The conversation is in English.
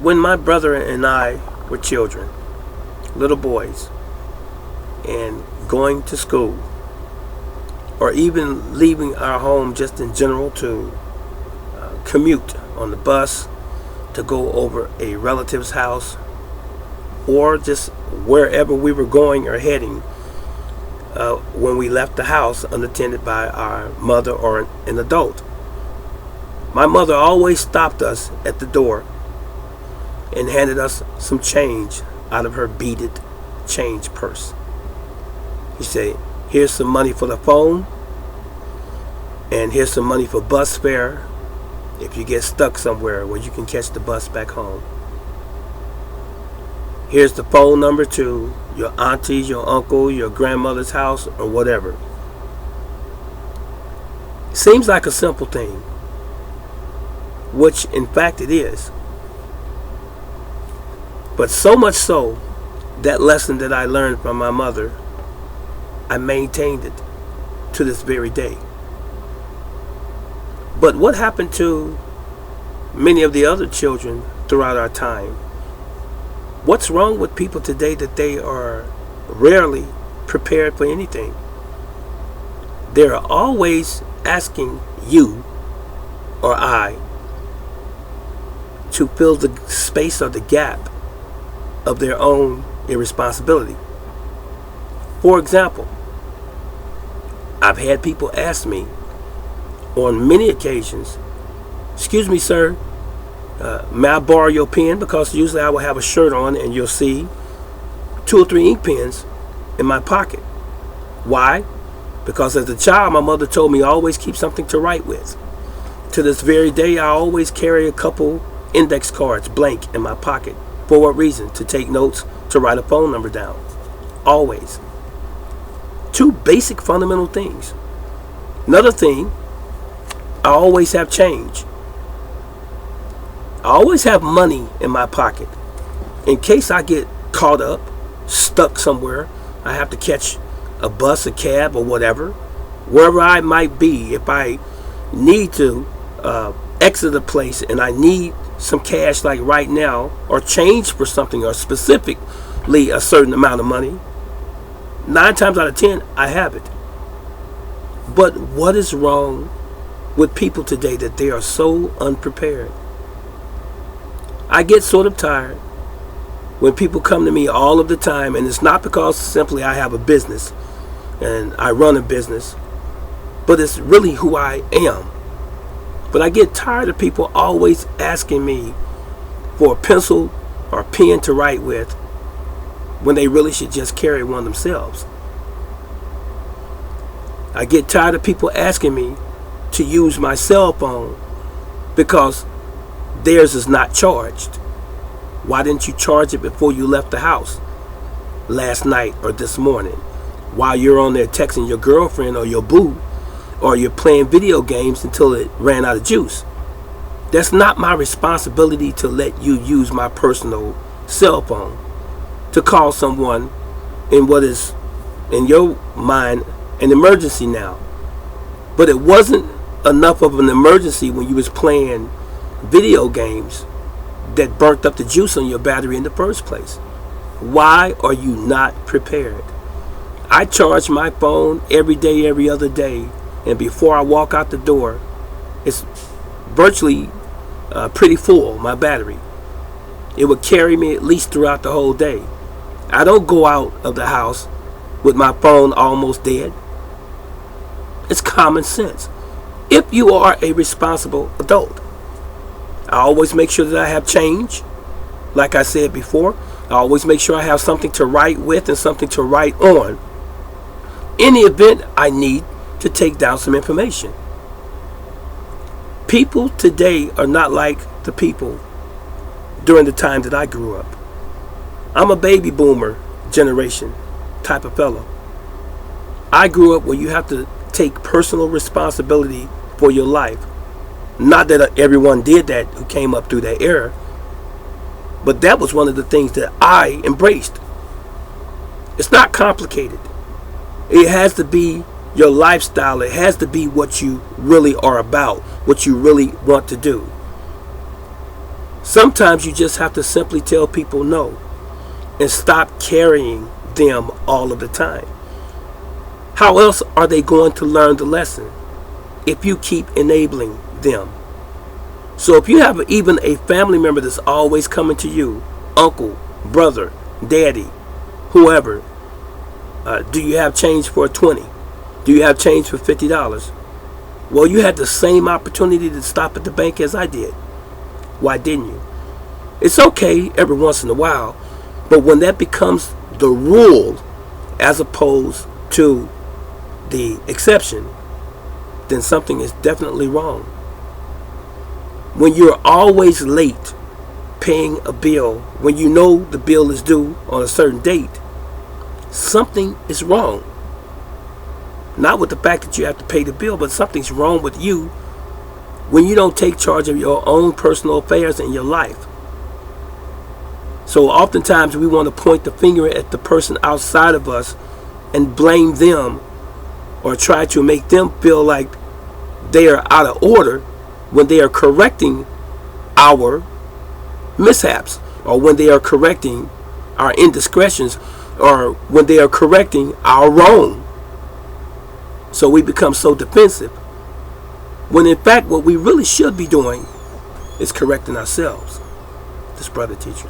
When my brother and I were children, little boys, and going to school, or even leaving our home just in general to commute on the bus to go over a relative's house, or just wherever we were going or heading, when we left the house unattended by our mother or an adult. My mother always stopped us at the door and handed us some change out of her beaded change purse. She said, "Here's some money for the phone, and here's some money for bus fare if you get stuck somewhere where you can catch the bus back home. Here's the phone number to your auntie's, your uncle, your grandmother's house, or whatever." Seems like a simple thing, which in fact it is. But so much so, that lesson that I learned from my mother, I maintained it to this very day. But what happened to many of the other children throughout our time? What's wrong with people today that they are rarely prepared for anything? They're always asking you or I to fill the space or the gap of their own irresponsibility. For example, I've had people ask me on many occasions, "Excuse me, sir, may I borrow your pen?" Because usually I will have a shirt on and you'll see 2 or 3 ink pens in my pocket. Why? Because as a child, my mother told me always keep something to write with. To this very day, I always carry a couple index cards blank in my pocket. For what reason? To take notes, to write a phone number down. Always. 2 basic fundamental things. Another thing, I always have change. I always have money in my pocket. In case I get caught up, stuck somewhere, I have to catch a bus, a cab, or whatever. Wherever I might be, if I need to exit a place and I need some cash like right now, or change for something, or specifically a certain amount of money, 9 times out of 10, I have it. But what is wrong with people today that they are so unprepared? I get sort of tired when people come to me all of the time, and it's not because simply I have a business and I run a business, but it's really who I am. But I get tired of people always asking me for a pencil or a pen to write with when they really should just carry one themselves. I get tired of people asking me to use my cell phone because theirs is not charged. Why didn't you charge it before you left the house last night or this morning? While you're on there texting your girlfriend or your boo, or you're playing video games until it ran out of juice. That's not my responsibility to let you use my personal cell phone to call someone in what is, in your mind, an emergency now. But it wasn't enough of an emergency when you was playing video games that burnt up the juice on your battery in the first place. Why are you not prepared? I charge my phone every day, every other day, and before I walk out the door, it's virtually pretty full, my battery. It would carry me at least throughout the whole day. I don't go out of the house with my phone almost dead. It's common sense. If you are a responsible adult, I always make sure that I have change. Like I said before, I always make sure I have something to write with and something to write on. In the event I need to take down some information. People today are not like the people during the time that I grew up. I'm a baby boomer generation type of fellow. I grew up where you have to take personal responsibility for your life. Not that everyone did that who came up through that era, but that was one of the things that I embraced. It's not complicated. It has to be your lifestyle. It has to be what you really are about, what you really want to do. Sometimes you just have to simply tell people no and stop carrying them all of the time. How else are they going to learn the lesson if you keep enabling them? So if you have even a family member that's always coming to you, uncle, brother, daddy, whoever, do you have change for a 20? Do you have change for $50? Well, you had the same opportunity to stop at the bank as I did. Why didn't you? It's okay every once in a while, but when that becomes the rule as opposed to the exception, then something is definitely wrong. When you're always late paying a bill, when you know the bill is due on a certain date, something is wrong. Not with the fact that you have to pay the bill, but something's wrong with you when you don't take charge of your own personal affairs in your life. So oftentimes we want to point the finger at the person outside of us and blame them or try to make them feel like they are out of order when they are correcting our mishaps, or when they are correcting our indiscretions, or when they are correcting our wrong. So we become so defensive, when in fact what we really should be doing is correcting ourselves. This brother teacher.